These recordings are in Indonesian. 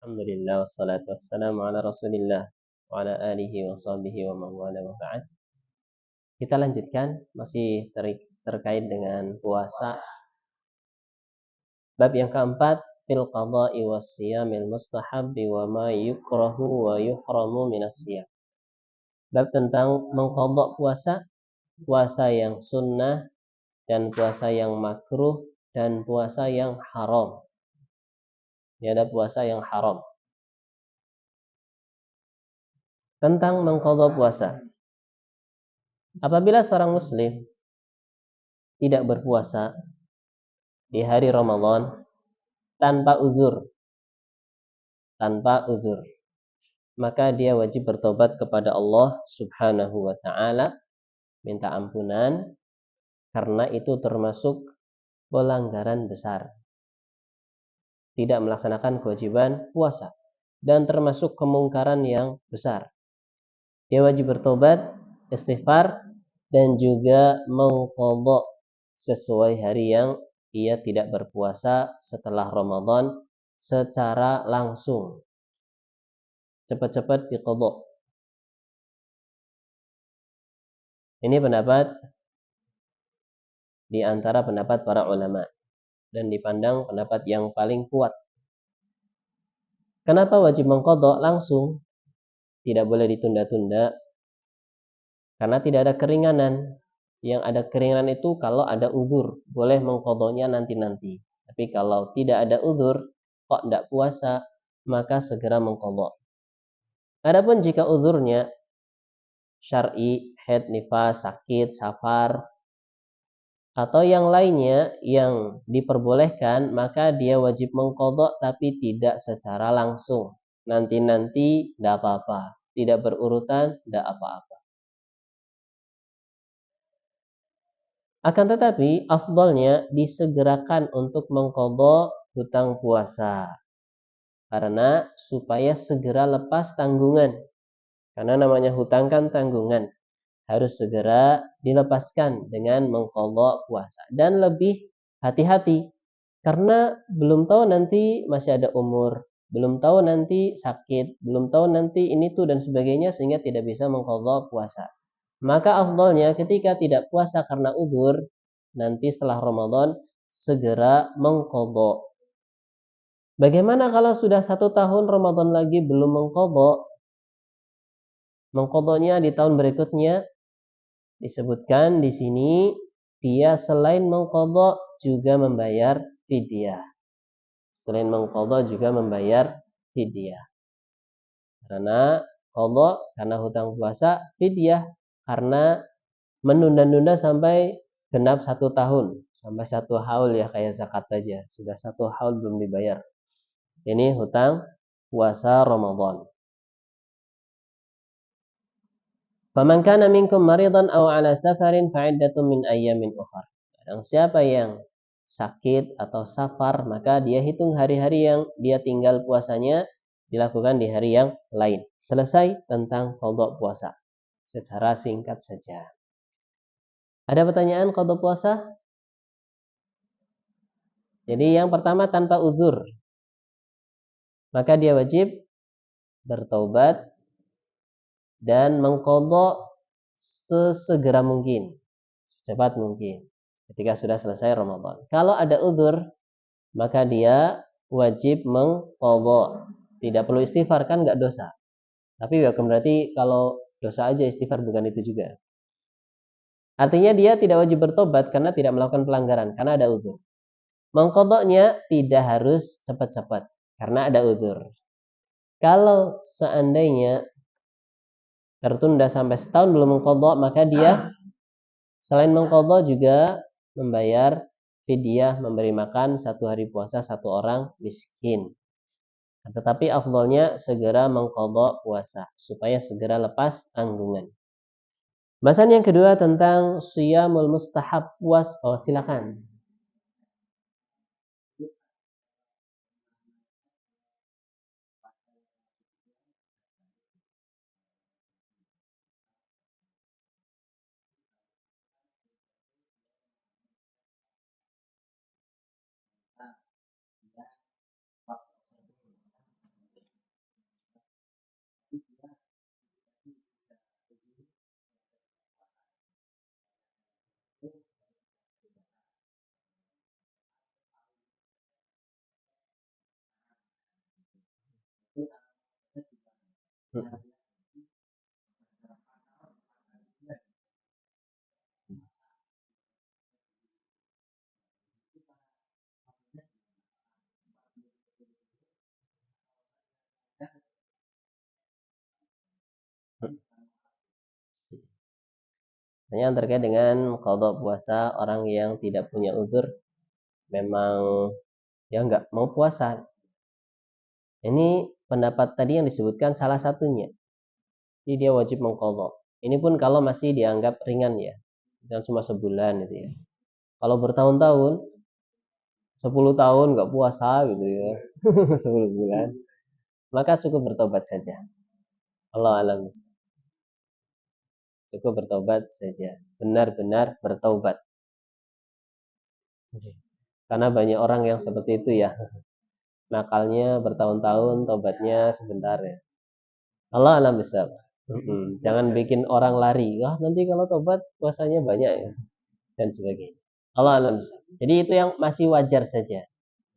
Alhamdulillah wassalatu wassalamu ala Rasulillah wa ala alihi wa sahbihi wa man wala wa ba'd. Kita lanjutkan masih terkait dengan puasa. Bab yang keempat, fil qada'i was siyamil mustahabbi wa ma yukrahu wa yuhramu minas siyam. Bab tentang mengqadha puasa, puasa yang sunnah dan puasa yang makruh dan puasa yang haram. Ini ada puasa yang haram. Tentang mengqadha puasa. Apabila seorang muslim tidak berpuasa di hari Ramadan tanpa uzur, maka dia wajib bertobat kepada Allah Subhanahu wa taala, minta ampunan karena itu termasuk pelanggaran besar. Tidak melaksanakan kewajiban puasa dan termasuk kemungkaran yang besar. Dia wajib bertobat, istighfar dan juga mengqadha sesuai hari yang ia tidak berpuasa setelah Ramadan secara langsung. Cepat-cepat diqadha. Ini pendapat di antara pendapat para ulama dan dipandang pendapat yang paling kuat. Kenapa wajib mengqadha langsung? Tidak boleh ditunda-tunda karena tidak ada keringanan. Yang ada keringanan itu kalau ada uzur, boleh mengqadhanya nanti-nanti. Tapi kalau tidak ada uzur, kok tidak puasa, maka segera mengqadha. Adapun jika uzurnya syar'i, haid, nifas, sakit, safar, atau yang lainnya yang diperbolehkan, maka dia wajib mengqadha tapi tidak secara langsung. Nanti-nanti tidak apa-apa. Tidak berurutan, tidak apa-apa. Akan tetapi, afdalnya disegerakan untuk mengqadha hutang puasa. Karena supaya segera lepas tanggungan. Karena namanya hutang kan tanggungan. Harus segera dilepaskan dengan mengqadha puasa. Dan lebih hati-hati. Karena belum tahu nanti masih ada umur. Belum tahu nanti sakit. Belum tahu nanti ini tuh dan sebagainya. Sehingga tidak bisa mengqadha puasa. Maka afdalnya ketika tidak puasa karena uzur, nanti setelah Ramadan segera mengqadha. Bagaimana kalau sudah 1 tahun Ramadan lagi belum mengqadha? Mengqadhanya di tahun berikutnya. Disebutkan di sini dia selain mengqadha juga membayar fidyah. Selain mengqadha juga membayar fidyah. Karena qadha karena hutang puasa, fidyah karena menunda-nunda sampai genap 1 tahun, sampai 1 haul ya, kayak zakat aja. Sudah 1 haul belum dibayar. Ini hutang puasa Ramadan. Faman kana minkum maridan aw ala safarin fa'iddatun min ayyamin ukhra. Dan siapa yang sakit atau safar, maka dia hitung hari-hari yang dia tinggal puasanya dilakukan di hari yang lain. Selesai tentang qadha puasa. Secara singkat saja. Ada pertanyaan qadha puasa? Jadi yang pertama tanpa uzur. Maka dia wajib bertaubat dan mengqadha sesegera mungkin, secepat mungkin ketika sudah selesai Ramadan. Kalau ada uzur, maka dia wajib mengqadha. Tidak perlu istighfar, kan enggak dosa. Tapi bukan berarti kalau dosa aja istighfar, bukan itu juga. Artinya dia tidak wajib bertobat karena tidak melakukan pelanggaran, karena ada uzur. Mengqadhanya tidak harus cepat-cepat karena ada uzur. Kalau seandainya tertunda sampai setahun belum mengqadha, maka dia selain mengqadha juga membayar fidyah, memberi makan 1 hari puasa 1 orang miskin. Tetapi afdalnya segera mengqadha puasa supaya segera lepas tanggungan. Bahasan yang kedua tentang shiyamul mustahab, silakan. Yang terkait dengan qada puasa orang yang tidak punya uzur, memang ya nggak mau puasa. Ini pendapat tadi yang disebutkan salah satunya. Jadi dia wajib mengqada. Ini pun kalau masih dianggap ringan ya, dan cuma sebulan gitu ya. Kalau bertahun-tahun, 10 tahun nggak puasa gitu ya, 10 bulan, maka cukup bertobat saja. Allah alam. Cukup bertobat saja. Benar-benar bertobat. Karena banyak orang yang seperti itu ya. Nakalnya bertahun-tahun, tobatnya sebentar ya. Allah alam besar. Jangan bikin orang lari. Wah, nanti kalau tobat puasanya banyak ya. Dan sebagainya. Allah alam besar. Jadi itu yang masih wajar saja.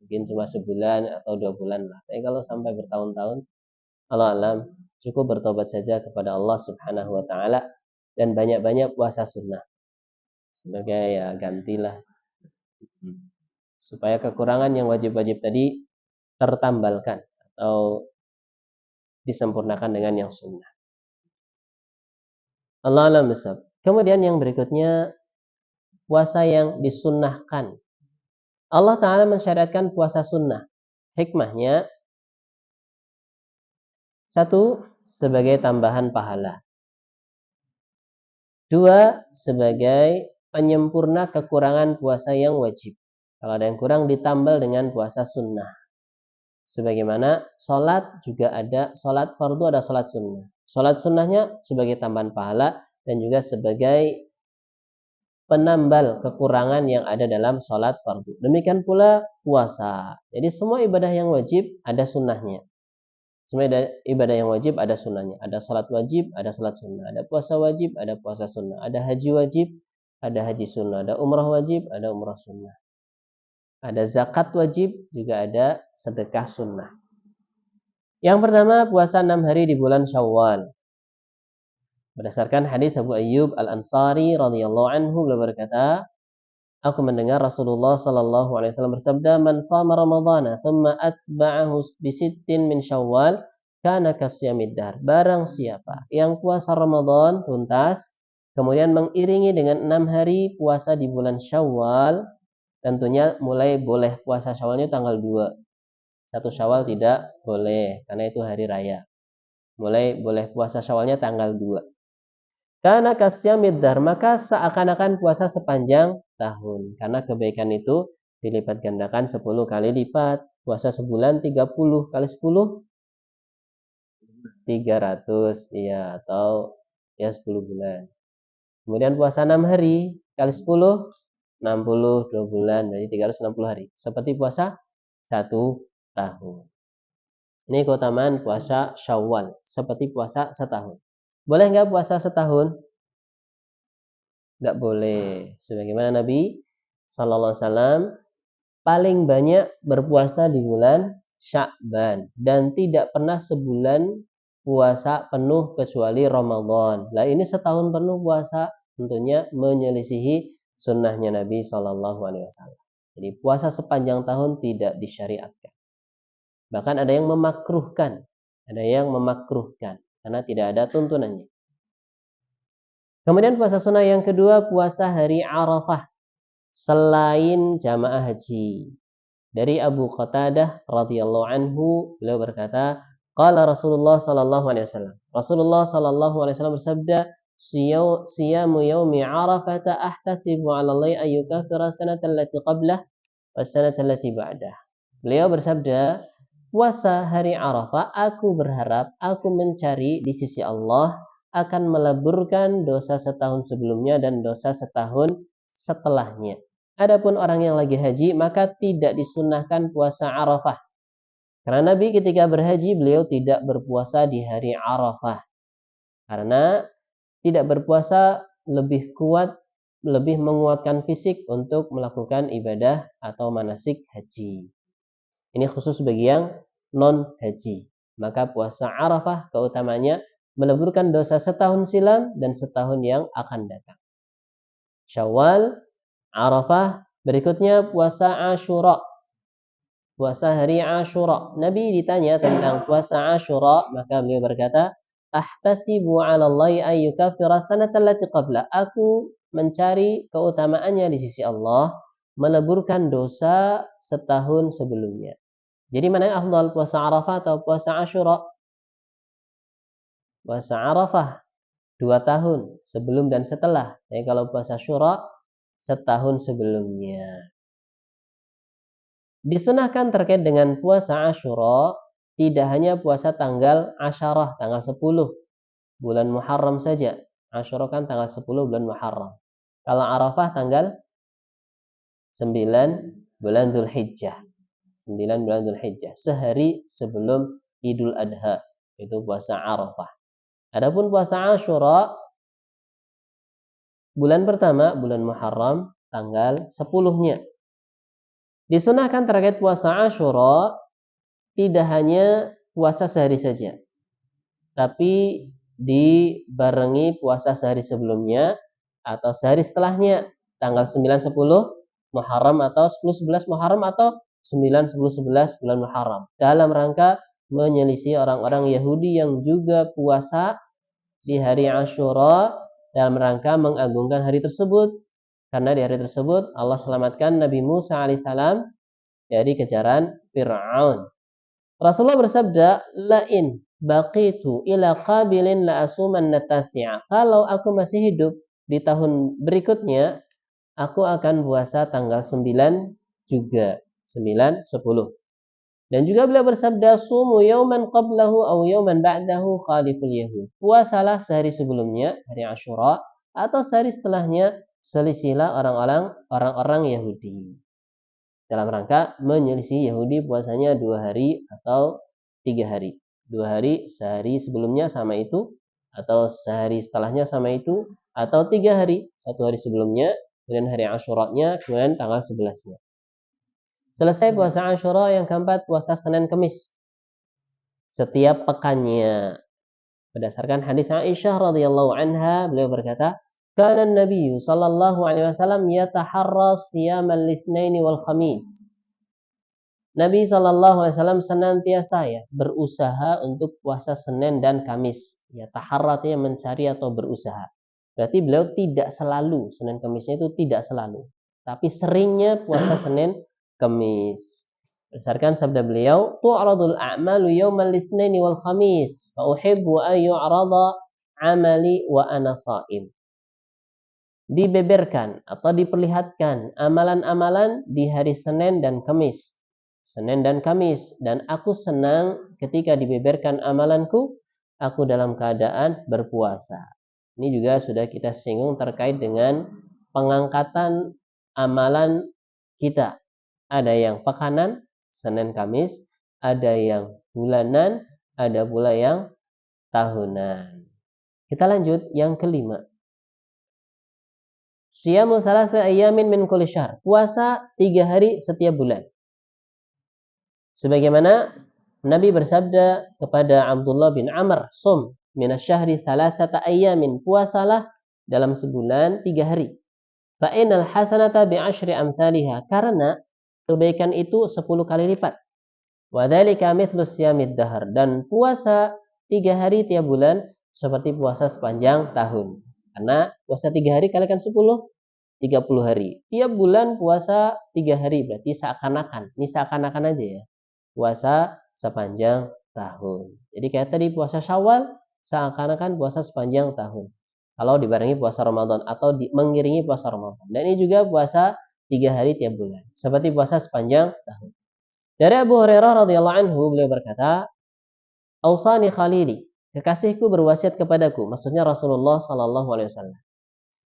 Mungkin cuma sebulan atau 2 bulan lah. Tapi kalau sampai bertahun-tahun, Allah alam, cukup bertobat saja kepada Allah Subhanahu wa taala dan banyak-banyak puasa sunnah. Sebagai ya gantilah supaya kekurangan yang wajib-wajib tadi tertambalkan atau disempurnakan dengan yang sunnah. Allah alam besar. Kemudian yang berikutnya puasa yang disunnahkan. Allah Ta'ala mensyariatkan puasa sunnah. Hikmahnya, satu, sebagai tambahan pahala. Dua, sebagai penyempurna kekurangan puasa yang wajib. Kalau ada yang kurang ditambal dengan puasa sunnah. Sebagaimana sholat juga ada, sholat fardu ada sholat sunnah. Sholat sunnahnya sebagai tambahan pahala dan juga sebagai penambal kekurangan yang ada dalam sholat fardu. Demikian pula puasa. Jadi semua ibadah yang wajib ada sunnahnya. Semua ibadah yang wajib ada sunnahnya. Ada sholat wajib, ada sholat sunnah. Ada puasa wajib, ada puasa sunnah. Ada haji wajib, ada haji sunnah. Ada umrah wajib, ada umrah sunnah. Ada zakat wajib, juga ada sedekah sunnah. Yang pertama, puasa 6 hari di bulan Syawal. Berdasarkan hadis Abu Ayyub Al-Ansari radhiyallahu anhu, beliau berkata, aku mendengar Rasulullah sallallahu alaihi wasallam bersabda, "Man shama Ramadhana thumma atba'ahu bi sittin min Syawal, kana kasyamid dahr." Barang siapa yang puasa Ramadan tuntas, kemudian mengiringi dengan 6 hari puasa di bulan Syawal, tentunya mulai boleh puasa Syawalnya tanggal 2. 1 Syawal tidak boleh karena itu hari raya. Mulai boleh puasa Syawalnya tanggal 2. Karena kasyamid dahr, maka seakan-akan puasa sepanjang tahun. Karena kebaikan itu dilipat gandakan 10 kali lipat. Puasa sebulan 30 kali 10 300 ya, atau ya 10 bulan. Kemudian puasa 6 hari kali 10 60 2 bulan, jadi 360 hari. Seperti puasa 1 tahun. Ini keutamaan puasa Syawal, seperti puasa setahun. Boleh nggak puasa setahun? Nggak boleh. Sebagaimana Nabi Sallallahu Alaihi Wasallam paling banyak berpuasa di bulan Sya'ban dan tidak pernah sebulan puasa penuh kecuali Ramadan. Lah ini setahun penuh puasa, tentunya menyelisihi sunnahnya Nabi Sallallahu Alaihi Wasallam. Jadi puasa sepanjang tahun tidak disyariatkan. Bahkan ada yang memakruhkan, karena tidak ada tuntunannya. Kemudian puasa sunnah yang kedua, puasa hari Arafah selain jamaah haji. Dari Abu Qatadah radhiyallahu anhu, beliau berkata, qala Rasulullah sallallahu alaihi wasallam. Rasulullah sallallahu alaihi wasallam bersabda, siyamu yaumi Arafah ahtasibu 'ala Allah an yukaffira sanata allati qablah was sanata allati ba'dah. Beliau bersabda, puasa hari Arafah aku berharap, aku mencari di sisi Allah akan meleburkan dosa setahun sebelumnya dan dosa setahun setelahnya. Adapun orang yang lagi haji, maka tidak disunnahkan puasa Arafah. Karena Nabi ketika berhaji, beliau tidak berpuasa di hari Arafah. Karena tidak berpuasa lebih kuat, lebih menguatkan fisik untuk melakukan ibadah atau manasik haji. Ini khusus bagi yang non haji. Maka puasa Arafah keutamanya meleburkan dosa setahun silam dan setahun yang akan datang. Syawal, Arafah, berikutnya puasa Asyura. Puasa hari Asyura. Nabi ditanya tentang puasa Asyura, maka beliau berkata, "Ahtasibu 'ala Allahi an yukaffira sanata allati qabla." Aku mencari keutamaannya di sisi Allah, meleburkan dosa setahun sebelumnya. Jadi mana yang afdal, puasa Arafah atau puasa Asyura? Puasa Arafah 2 tahun sebelum dan setelah. Jadi kalau puasa Asyura setahun sebelumnya. Disunahkan terkait dengan puasa Asyura tidak hanya puasa tanggal Asyarah, tanggal 10 bulan Muharram saja. Asyura kan tanggal 10 bulan Muharram. Kalau Arafah tanggal 9 bulan Dzulhijjah. 9 bulan Dzulhijjah, sehari sebelum Idul Adha, itu puasa Arafah. Adapun puasa Asyura bulan pertama, bulan Muharram, tanggal 10-nya. Disunahkan terkait puasa Asyura tidak hanya puasa sehari saja, tapi dibarengi puasa sehari sebelumnya atau sehari setelahnya, tanggal 9, 10 Muharram atau 10, 11 Muharram atau 9, 10, 11 bulan Muharram, dalam rangka menyelisih orang-orang Yahudi yang juga puasa di hari Asyura dalam rangka mengagungkan hari tersebut. Karena di hari tersebut Allah selamatkan Nabi Musa alaihissalam dari kejaran Fir'aun. Rasulullah bersabda, "Lain baqitu ila qabilin la asuman natasi'a." Kalau aku masih hidup di tahun berikutnya, aku akan puasa tanggal 9 juga, 9, 10. Dan juga beliau bersabda, "Sumu yauman qablahu aw yauman ba'dahu khaliful yahud." Puasalah sehari sebelumnya, hari Asyura, atau sehari setelahnya, selisihilah orang-orang Yahudi. Dalam rangka menyelisih Yahudi puasanya 2 hari atau 3 hari. 2 hari, sehari sebelumnya sama itu, atau sehari setelahnya sama itu, atau 3 hari, 1 hari sebelumnya, kemudian hari Asyuranya, kemudian tanggal 11-nya. Selesai puasa Asyura, yang keempat puasa Senin Kemis setiap pekannya. Berdasarkan hadis Aisyah radhiyallahu anha, beliau berkata, "Kana Nabi sallallahu alaihi wasallam yataharra siyamal Itsnaini wal Khamis." Nabi sallallahu alaihi wasallam senantiasa berusaha untuk puasa Senin dan Kamis. Yataharra artinya mencari atau berusaha. Berarti beliau tidak selalu, Senin Kamisnya itu tidak selalu, tapi seringnya puasa Senin Kamis. Berdasarkan sabda beliau, "Tu'radul a'malu yaumal Itsnaini wal Khamis, fa uhibbu an yu'rada 'amali wa ana sha'im." Dibeberkan atau diperlihatkan amalan-amalan di hari Senin dan Kamis. Senin dan Kamis, dan aku senang ketika dibeberkan amalanku, aku dalam keadaan berpuasa. Ini juga sudah kita singgung terkait dengan pengangkatan amalan kita. Ada yang pekanan, Senin Kamis, ada yang bulanan, ada pula yang tahunan. Kita lanjut yang kelima. Siyamu salasa ayyamin min kulli syahr. Puasa 3 hari setiap bulan. Sebagaimana Nabi bersabda kepada Abdullah bin Amr, "Sum minasyahri salasata ayyamin." Puasalah dalam sebulan 3 hari. Fa innal hasanata bi asyri amsalihha. Karena kebaikan itu 10 kali lipat. Wa dzalika mithlu siyamid dahr. Dan puasa 3 hari tiap bulan seperti puasa sepanjang tahun. Karena puasa 3 hari kalikan 10, 30 hari. Tiap bulan puasa 3 hari, berarti seakan-akan. Ini seakan-akan aja ya. Puasa sepanjang tahun. Jadi kayak tadi puasa Syawal, seakan-akan puasa sepanjang tahun. Kalau dibarengi puasa Ramadan atau mengiringi puasa Ramadan. Dan ini juga puasa 3 hari tiap bulan, seperti puasa sepanjang tahun. Dari Abu Hurairah radhiyallahu anhu, beliau berkata, "Ausani khalili." Kekasihku berwasiat kepadaku, maksudnya Rasulullah sallallahu alaihi wasallam.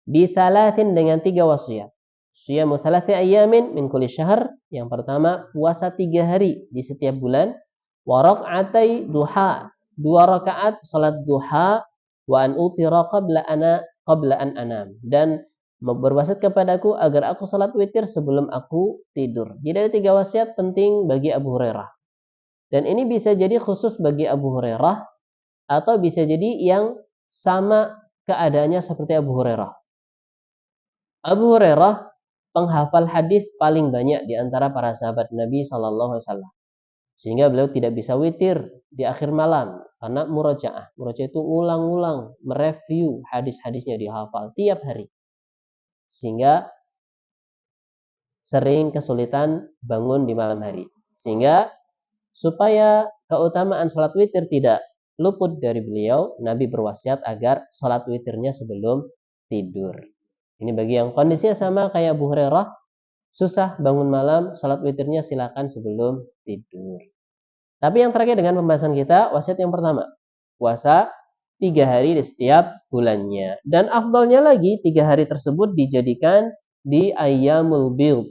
Bi thalathin, dengan 3 wasiat. Siyamu thalathi ayyamin min kulli syahr. Yang pertama, puasa 3 hari di setiap bulan. Wa raq'atai duha, 2 rakaat salat duha. Wa an utira qabla an anam. Dan berwasiat kepadaku agar aku salat witir sebelum aku tidur. Jadi ada 3 wasiat penting bagi Abu Hurairah. Dan ini bisa jadi khusus bagi Abu Hurairah atau bisa jadi yang sama keadaannya seperti Abu Hurairah. Abu Hurairah penghafal hadis paling banyak di antara para sahabat Nabi Shallallahu Alaihi Wasallam. Sehingga beliau tidak bisa witir di akhir malam karena murojaah. Murojaah itu ulang-ulang mereview hadis-hadisnya dihafal tiap hari. Sehingga sering kesulitan bangun di malam hari. Sehingga supaya keutamaan sholat witir tidak luput dari beliau, Nabi berwasiat agar sholat witirnya sebelum tidur. Ini bagi yang kondisinya sama kayak Abu Hurairah, susah bangun malam, sholat witirnya silakan sebelum tidur. Tapi yang terakhir dengan pembahasan kita, wasiat yang pertama, puasa 3 hari di setiap bulannya. Dan afdalnya lagi, 3 hari tersebut dijadikan di ayyamul bid.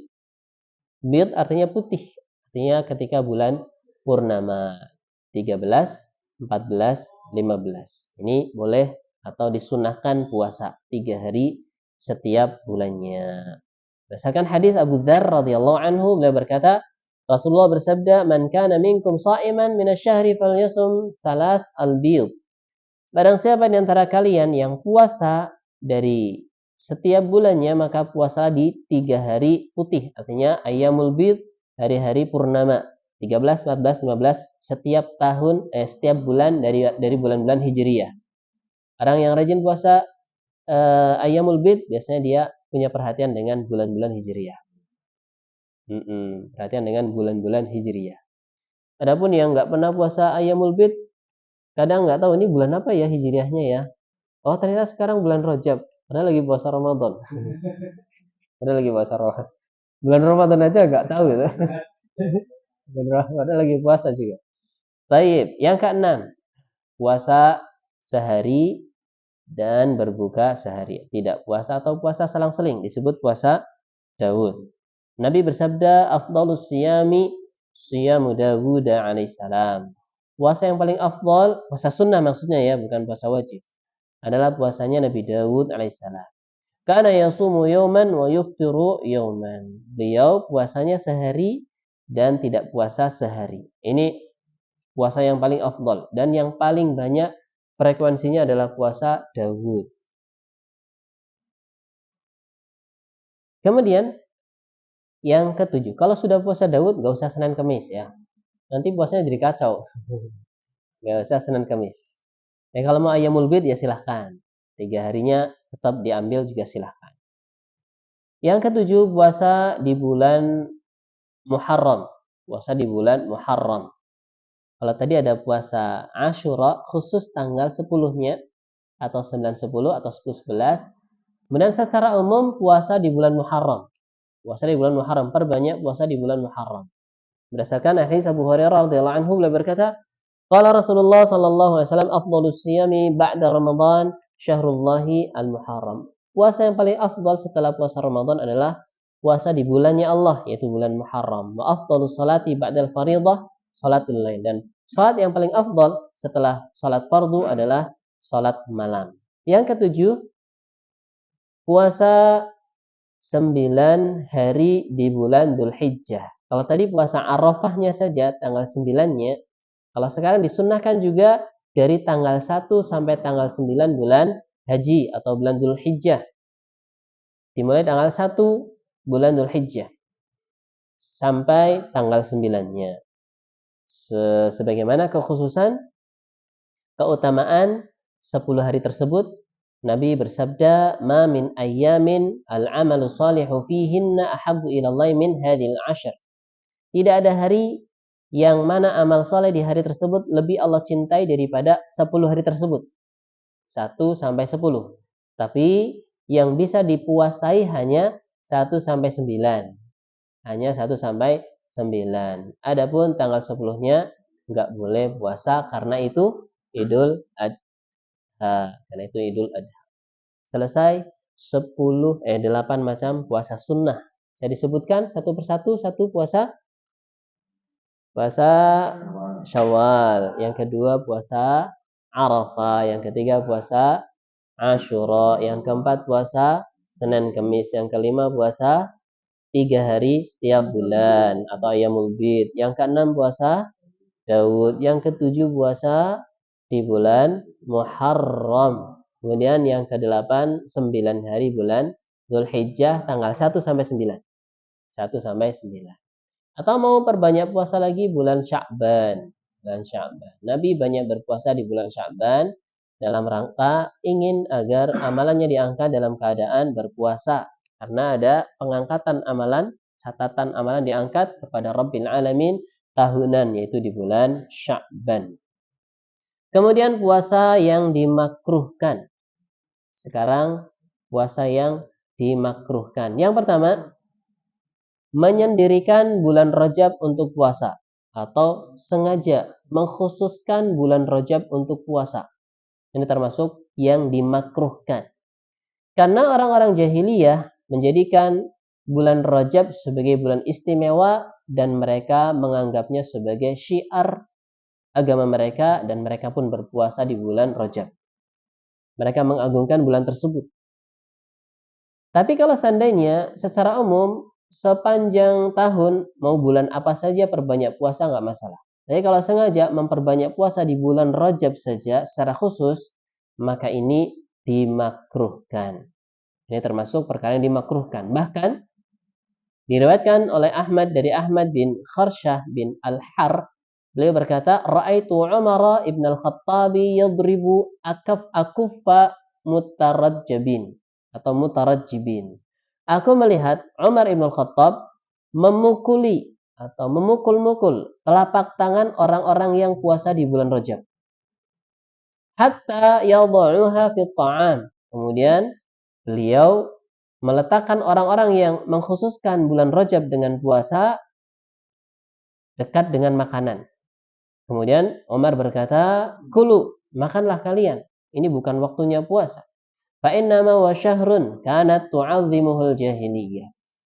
Bid artinya putih, artinya ketika bulan purnama 13, 14, 15. Ini boleh atau disunahkan puasa 3 hari setiap bulannya. Berdasarkan hadis Abu Dzar radhiyallahu anhu, beliau berkata, Rasulullah bersabda, "Man kana minkum sha'iman minasyahri falyasum thalath al-bid." Barang siapa di antara kalian yang puasa dari setiap bulannya, maka puasa di 3 hari putih, artinya ayyamul bid, hari-hari purnama, 13, 14, 15 setiap tahun setiap bulan dari bulan-bulan Hijriyah. Orang yang rajin puasa ayyamul bid biasanya dia punya perhatian dengan bulan-bulan Hijriyah. Perhatian dengan bulan-bulan Hijriyah. Adapun yang nggak pernah puasa ayyamul bid, kadang nggak tahu ini bulan apa ya Hijriyahnya ya. Oh ternyata sekarang bulan Rajab, padahal lagi puasa Ramadan. Padahal lagi puasa Ramadan. Bulan Ramadan aja nggak tahu gitu. Padahal lagi puasa juga. Baik, yang keenam, puasa sehari dan berbuka sehari. Tidak puasa atau puasa selang-seling disebut puasa Daud. Nabi bersabda, afdalus siyami siyamu Dawud alaihissalam. Puasa yang paling afdal, puasa sunnah maksudnya ya, bukan puasa wajib, adalah puasanya Nabi Dawud alaihissalam. Kana yasumu yauman wa yuftiru yauman. Beliau puasanya sehari dan tidak puasa sehari. Ini puasa yang paling afdal dan yang paling banyak frekuensinya adalah puasa Dawud. Kemudian yang ketujuh, kalau sudah puasa Daud gak usah Senin Kemis ya. Nanti puasanya jadi kacau. Gak usah Senin Kemis. Ya kalau mau ayyamul bid ya silahkan. 3 harinya tetap diambil juga silahkan. Yang ketujuh, puasa di bulan Muharram. Puasa di bulan Muharram. Kalau tadi ada puasa Ashura khusus tanggal 10-nya atau 9-10 atau 10-11. Kemudian secara umum puasa di bulan Muharram. Puasa di bulan Muharram, perbanyak puasa di bulan Muharram. Berdasarkan hadis Abu Hurairah radhiyallahu anhu, beliau berkata, qala Rasulullah sallallahu alaihi wasallam, afdhalus siyami ba'da Ramadan syahrullahi al-Muharram. Puasa yang paling afdal setelah puasa Ramadan adalah puasa di bulannya Allah, yaitu bulan Muharram. Wa afdhalus salati ba'dal fardhah salatul lail. Dan salat yang paling afdal setelah salat fardu adalah salat malam. Yang ketujuh, puasa 9 hari di bulan Dzulhijjah. Kalau tadi puasa Arafahnya saja tanggal 9-nya, kalau sekarang disunnahkan juga dari tanggal 1 sampai tanggal 9 bulan Haji atau bulan Dzulhijjah. Dimulai tanggal 1 bulan Dzulhijjah sampai tanggal 9-nya. Sebagaimana kekhususan keutamaan 10 hari tersebut, Nabi bersabda, "Ma min ayyamin al-'amalu shalihu fihinna ahabbu ila Allah min hadhil 'ashr." Tidak ada hari yang mana amal saleh di hari tersebut lebih Allah cintai daripada 10 hari tersebut. 1 sampai 10. Tapi yang bisa dipuasai hanya 1 sampai 9. Hanya 1 sampai 9. Adapun tanggal 10-nya enggak boleh puasa karena itu Idul Adha. Karena itu Idul Adha. Selesai 8 macam puasa sunnah. Saya disebutkan satu persatu. Satu puasa Syawal. Yang kedua puasa Arafah. Yang ketiga puasa Ashura. Yang keempat puasa Senin Kemis. Yang kelima puasa 3 hari tiap bulan atau ayyamul bid. Yang keenam puasa Daud. Yang ketujuh puasa di bulan Muharram. Kemudian yang ke-8 9 hari bulan Dzulhijjah tanggal 1 sampai 9. 1 sampai 9. Atau mau perbanyak puasa lagi bulan Sya'ban. Bulan Sya'ban. Nabi banyak berpuasa di bulan Sya'ban dalam rangka ingin agar amalannya diangkat dalam keadaan berpuasa. Karena ada pengangkatan amalan, catatan amalan diangkat kepada Rabbil Alamin tahunan, yaitu di bulan Sya'ban. Kemudian puasa yang dimakruhkan. Sekarang puasa yang dimakruhkan. Yang pertama, menyendirikan bulan Rajab untuk puasa atau sengaja mengkhususkan bulan Rajab untuk puasa. Ini termasuk yang dimakruhkan. Karena orang-orang jahiliyah menjadikan bulan Rajab sebagai bulan istimewa dan mereka menganggapnya sebagai syiar agama mereka dan mereka pun berpuasa di bulan Rajab. Mereka mengagungkan bulan tersebut. Tapi kalau seandainya secara umum sepanjang tahun mau bulan apa saja perbanyak puasa nggak masalah. Tapi kalau sengaja memperbanyak puasa di bulan Rajab saja secara khusus, maka ini dimakruhkan. Ini termasuk perkara yang dimakruhkan. Bahkan diriwayatkan oleh Ahmad dari Ahmad bin Kharsyah bin Al-Har, beliau berkata, "Ra'aitu Umar ibn al-Khattabi yadribu akuffa mutarajjibin atau mutarajjibin." Aku melihat Umar ibn al-Khattab memukuli atau memukul-mukul telapak tangan orang-orang yang puasa di bulan Rajab. Hatta yadha'uha fi ta'am. Kemudian beliau meletakkan orang-orang yang mengkhususkan bulan Rajab dengan puasa dekat dengan makanan. Kemudian Umar berkata, "Kulu, makanlah kalian. Ini bukan waktunya puasa. Fa innama wa syahrun kanat tu'azzimuhul jahiliyah."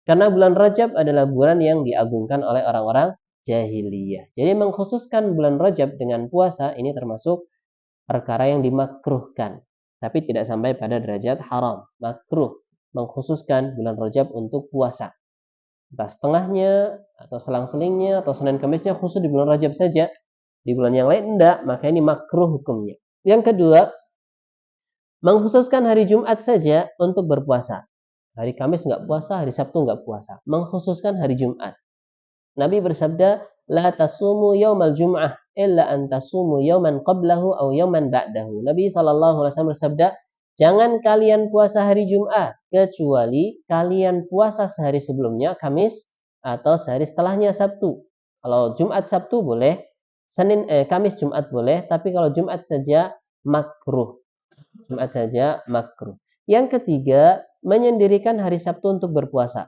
Karena bulan Rajab adalah bulan yang diagungkan oleh orang-orang jahiliyah. Jadi mengkhususkan bulan Rajab dengan puasa ini termasuk perkara yang dimakruhkan, tapi tidak sampai pada derajat haram. Makruh mengkhususkan bulan Rajab untuk puasa. Entah setengahnya atau selang-selingnya atau Senin Kamisnya khusus di bulan Rajab saja. Di bulan yang lain enggak, maka ini makruh hukumnya. Yang kedua, mengkhususkan hari Jumat saja untuk berpuasa. Hari Kamis enggak puasa, hari Sabtu enggak puasa. Mengkhususkan hari Jumat. Nabi bersabda, "La tasumu yaumal jum'ah illa an tasumu yauman qablahu aw yauman ba'dahu." Nabi SAW bersabda, "Jangan kalian puasa hari Jumat kecuali kalian puasa sehari sebelumnya, Kamis, atau sehari setelahnya, Sabtu." Kalau Jumat Sabtu boleh, Kamis Jumat boleh, tapi kalau Jumat saja makruh. Jumat saja makruh. Yang ketiga, menyendirikan hari Sabtu untuk berpuasa.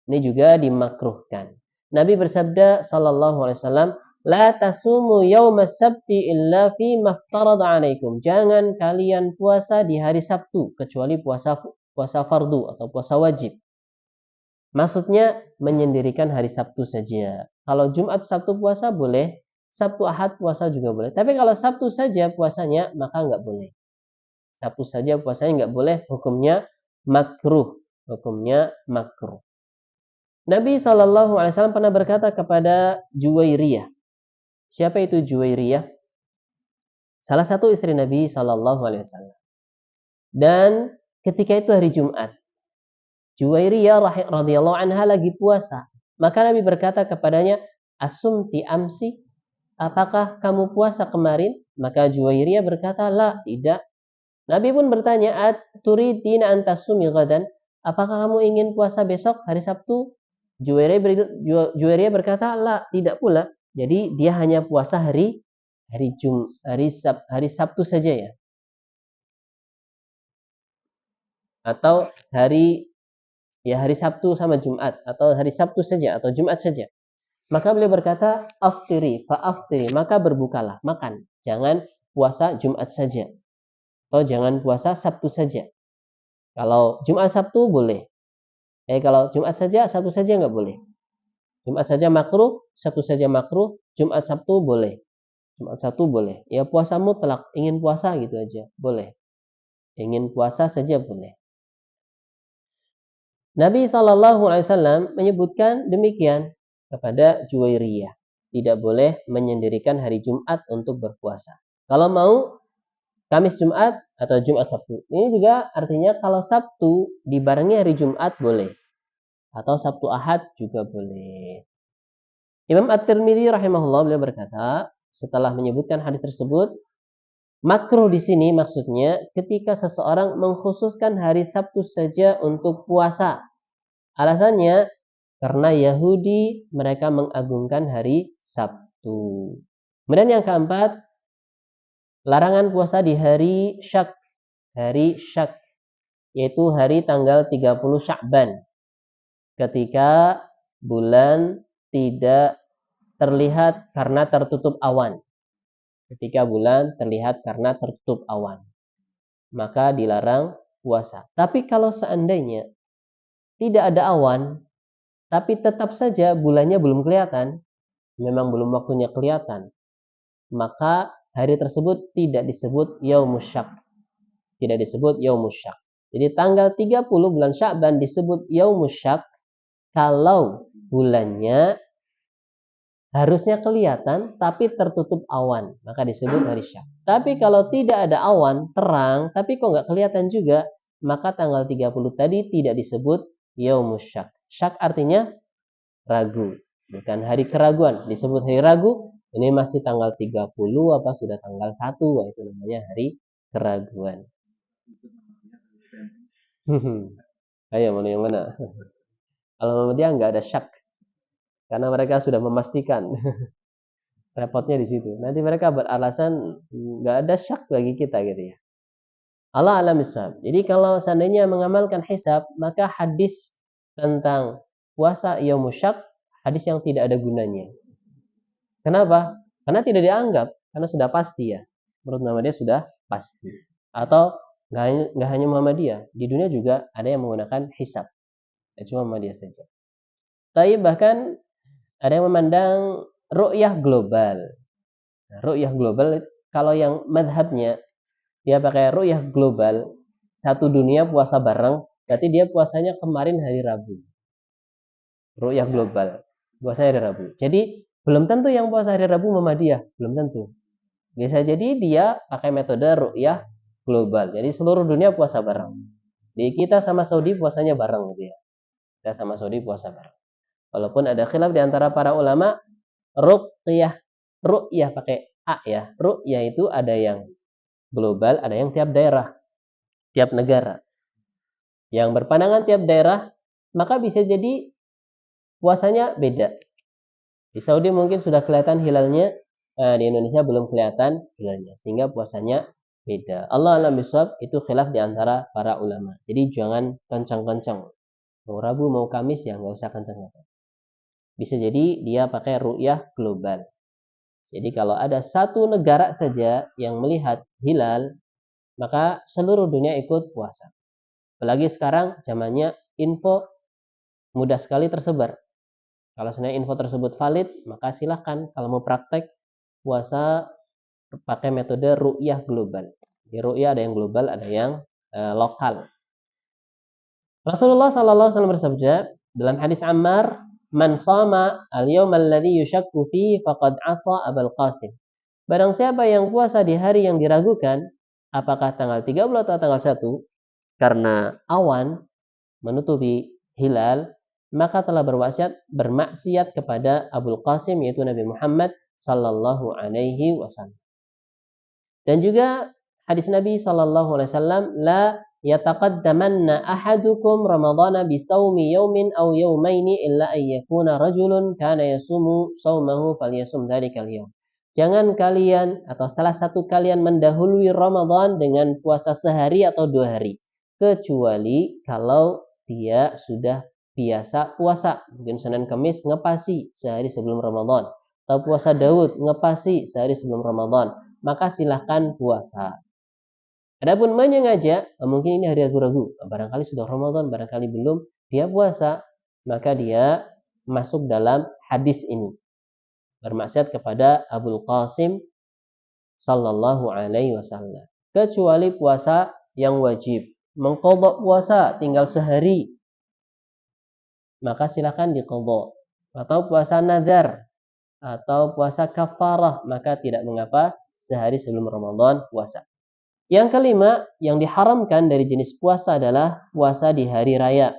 Ini juga dimakruhkan. Nabi bersabda sallallahu alaihi wasallam, "La tasumu yaumas sabti illa fi maftarada 'alaikum." Jangan kalian puasa di hari Sabtu kecuali puasa fardu atau puasa wajib. Maksudnya menyendirikan hari Sabtu saja. Kalau Jumat Sabtu puasa boleh, Sabtu Ahad puasa juga boleh. Tapi kalau Sabtu saja puasanya maka enggak boleh. Sabtu saja puasanya enggak boleh, hukumnya makruh. Hukumnya makruh. Nabi SAW pernah berkata kepada Juwairiyah. Siapa itu Juwairiyah? Salah satu istri Nabi SAW. Dan ketika itu hari Jumat, Juwairiyah radhiyallahu anha lagi puasa. Maka Nabi berkata kepadanya, "Asumti amsi? Apakah kamu puasa kemarin?" Maka Juwairiyah berkata, "La, tidak." Nabi pun bertanya, "Turidina an tasumi ghadan?" Apakah kamu ingin puasa besok hari Sabtu? Juwairiyah berkata, "La, tidak pula." Jadi dia hanya puasa hari Sabtu saja ya. Atau hari Sabtu sama Jumat, atau hari Sabtu saja atau Jumat saja. Maka beliau berkata, "Aftiri, fa'aftiri." Maka berbukalah, makan. Jangan puasa Jumat saja. Atau jangan puasa Sabtu saja. Kalau Jumat Sabtu boleh. Kalau Jumat saja, Sabtu saja enggak boleh. Jumat saja makruh, Sabtu saja makruh, Jumat Sabtu boleh. Jumat Sabtu boleh. Ya puasa mutlak, ingin puasa gitu aja, boleh. Ingin puasa saja boleh. Nabi SAW menyebutkan demikian kepada Juwairiyah. tidak boleh menyendirikan hari Jumat untuk berpuasa. Kalau mau Kamis Jumat atau Jumat Sabtu. Ini juga artinya kalau Sabtu dibarengi hari Jumat boleh. Atau Sabtu Ahad juga boleh. Imam At-Tirmidzi rahimahullah beliau berkata, setelah menyebutkan hadis tersebut, makruh di sini maksudnya ketika seseorang mengkhususkan hari Sabtu saja untuk puasa. Alasannya karena Yahudi mereka mengagungkan hari Sabtu. Kemudian yang keempat, larangan puasa di hari Syak. Hari Syak yaitu hari tanggal 30 Sya'ban. Ketika bulan tidak terlihat karena tertutup awan. Ketika bulan terlihat karena tertutup awan, maka dilarang puasa. Tapi kalau seandainya tidak ada awan, tapi tetap saja bulannya belum kelihatan, memang belum waktunya kelihatan, maka hari tersebut tidak disebut Yaumus Syak. Tidak disebut Yaumus Syak. Jadi tanggal 30 bulan Sya'ban disebut Yaumus Syak kalau bulannya harusnya kelihatan tapi tertutup awan, maka disebut hari Syak. Tapi kalau tidak ada awan, terang, tapi kok nggak kelihatan juga, maka tanggal 30 tadi tidak disebut Yaumus Syak. Syak artinya ragu, bukan hari keraguan. Disebut hari ragu, ini masih tanggal 30 apa sudah tanggal 1, itu namanya hari keraguan. Ayo, mana yang mana? Kalau Muhammadiyah nggak ada syak, karena mereka sudah memastikan. Repotnya di situ. Nanti mereka beralasan nggak ada syak bagi kita gitu ya. Allah alam bisawab. Jadi kalau seandainya mengamalkan hisab, maka hadis tentang puasa yaumus syak, hadis yang tidak ada gunanya. Kenapa? Karena tidak dianggap, karena sudah pasti ya. Menurut Muhammadiyah sudah pasti. Atau nggak hanya Muhammadiyah, di dunia juga ada yang menggunakan hisab. Tidak cuma Muhammadiyah saja. Tapi bahkan ada yang memandang ru'yah global. Nah, ru'yah global, kalau yang madhabnya dia pakai ru'yah global, satu dunia puasa bareng, berarti dia puasanya kemarin hari Rabu. Ru'yah global, puasanya hari Rabu. Jadi belum tentu yang puasa hari Rabu Muhammadiyah, belum tentu. Bisa jadi dia pakai metode ru'yah global. Jadi seluruh dunia puasa bareng. Di kita sama Saudi puasanya bareng gitu ya. Kita sama Saudi puasa bareng. Walaupun ada khilaf di antara para ulama, ru'yah pakai A ya. Ru'yah itu ada yang global, ada yang tiap daerah, tiap negara. Yang berpandangan tiap daerah, maka bisa jadi puasanya beda. Di Saudi mungkin sudah kelihatan hilalnya, di Indonesia belum kelihatan hilalnya, sehingga puasanya beda. Allah alam bisawab, itu khilaf di antara para ulama. Jadi jangan kencang-kencang. Mau Rabu, mau Kamis ya nggak usah kencang-kencang. Bisa jadi dia pakai ru'yah global. Jadi kalau ada satu negara saja yang melihat hilal, maka seluruh dunia ikut puasa. Apalagi sekarang zamannya info mudah sekali tersebar. Kalau sebenarnya info tersebut valid, maka silahkan kalau mau praktek puasa pakai metode ru'yah global. Di ru'yah ada yang global, ada yang lokal. Rasulullah SAW bersabda dalam hadis Ammar, "Man shama al-yawm alladhi yushakku fihi faqad 'asa Abul Qasim." Barang siapa yang puasa di hari yang diragukan, apakah tanggal 30 atau tanggal 1, karena awan menutupi hilal, maka telah bermaksiat kepada Abul Qasim, yaitu Nabi Muhammad sallallahu alaihi wasallam. Dan juga hadis Nabi sallallahu alaihi wasallam, la yataqaddamanna ahadukum ramadhana bisawmi yawmin aw yawmaini illa an yakuna rajulun kana yasumu sawmahu falyasum dzalikal yawm. Jangan kalian atau salah satu kalian mendahului Ramadan dengan puasa sehari atau 2 hari, kecuali kalau dia sudah biasa puasa. Mungkin Senin Kamis ngepasi sehari sebelum Ramadan, atau puasa Daud ngepasi sehari sebelum Ramadan, maka silahkan puasa. Adapun menyengaja, mungkin ini hari ragu-ragu, barangkali sudah Ramadan, barangkali belum, dia puasa, maka dia masuk dalam hadis ini, bermaksiat kepada Abul Qasim sallallahu alaihi wasallam. Kecuali puasa yang wajib, mengqadha puasa tinggal sehari, maka silakan diqadha. Atau puasa nazar, atau puasa kafarah, maka tidak mengapa sehari sebelum Ramadan puasa. Yang kelima, yang diharamkan dari jenis puasa adalah puasa di hari raya.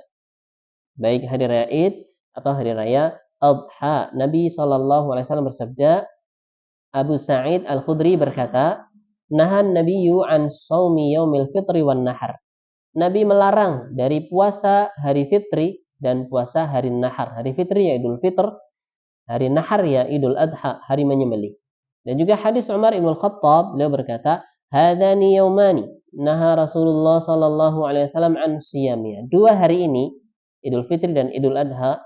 Baik hari raya Id atau hari raya Adha. Nabi SAW bersabda, Abu Sa'id Al-Khudri berkata, Nahan Nabiyyu an shaumi yaumil fitri wan nahar. Nabi melarang dari puasa hari fitri dan puasa hari nahar. Hari fitri ya Idul Fitr, hari nahar ya Idul Adha, hari menyembelih. Dan juga hadis Umar Ibn Khattab, beliau berkata, Hadani yaumani naha Rasulullah sallallahu alaihi wasallam an siyamiyah. Dua hari ini, Idul Fitri dan Idul Adha,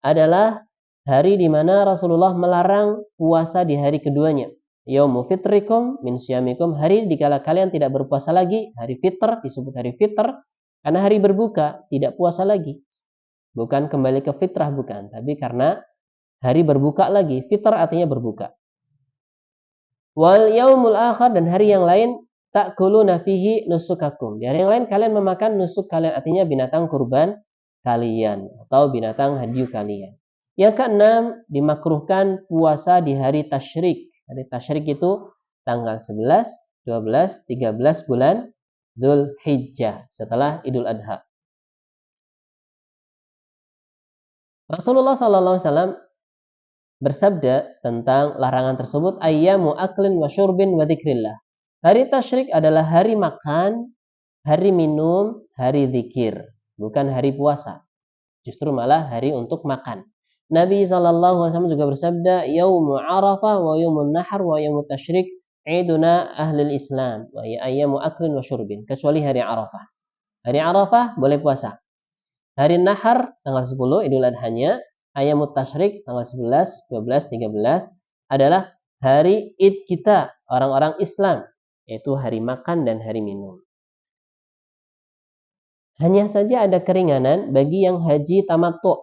adalah hari di mana Rasulullah melarang puasa di hari keduanya. Yaumu fitrikum min siyamikum, hari dikala kalian tidak berpuasa lagi, hari fitr disebut hari fitr karena hari berbuka, tidak puasa lagi. Bukan kembali ke fitrah, bukan, tapi karena hari berbuka lagi. Fitr artinya berbuka. Wal yaumul akhar, dan hari yang lain ta'kuluna fihi nusukakum. Di hari yang lain kalian memakan nusuk kalian, artinya binatang kurban kalian atau binatang haji kalian. Yang keenam, dimakruhkan puasa di hari tasyrik. Hari tasyrik itu tanggal 11, 12, 13 bulan Dzulhijjah setelah Idul Adha. Rasulullah SAW bersabda tentang larangan tersebut, ayyamu aklin wa syurbin wa dzikrillah. Hari tasyrik adalah hari makan, hari minum, hari zikir, bukan hari puasa. Justru malah hari untuk makan. Nabi SAW juga bersabda, Yaumu Arafah wa yaumun nahar wa yaumut tasyrik iduna ahlil Islam wa ayyamu aklin wa syurbin. Kecuali hari Arafah. Hari Arafah boleh puasa. Hari nahar tanggal 10 Idul Adhanya, ayyamut tasyrik tanggal 11, 12, 13 adalah hari Id kita, orang-orang Islam, yaitu hari makan dan hari minum. Hanya saja ada keringanan bagi yang haji tamattu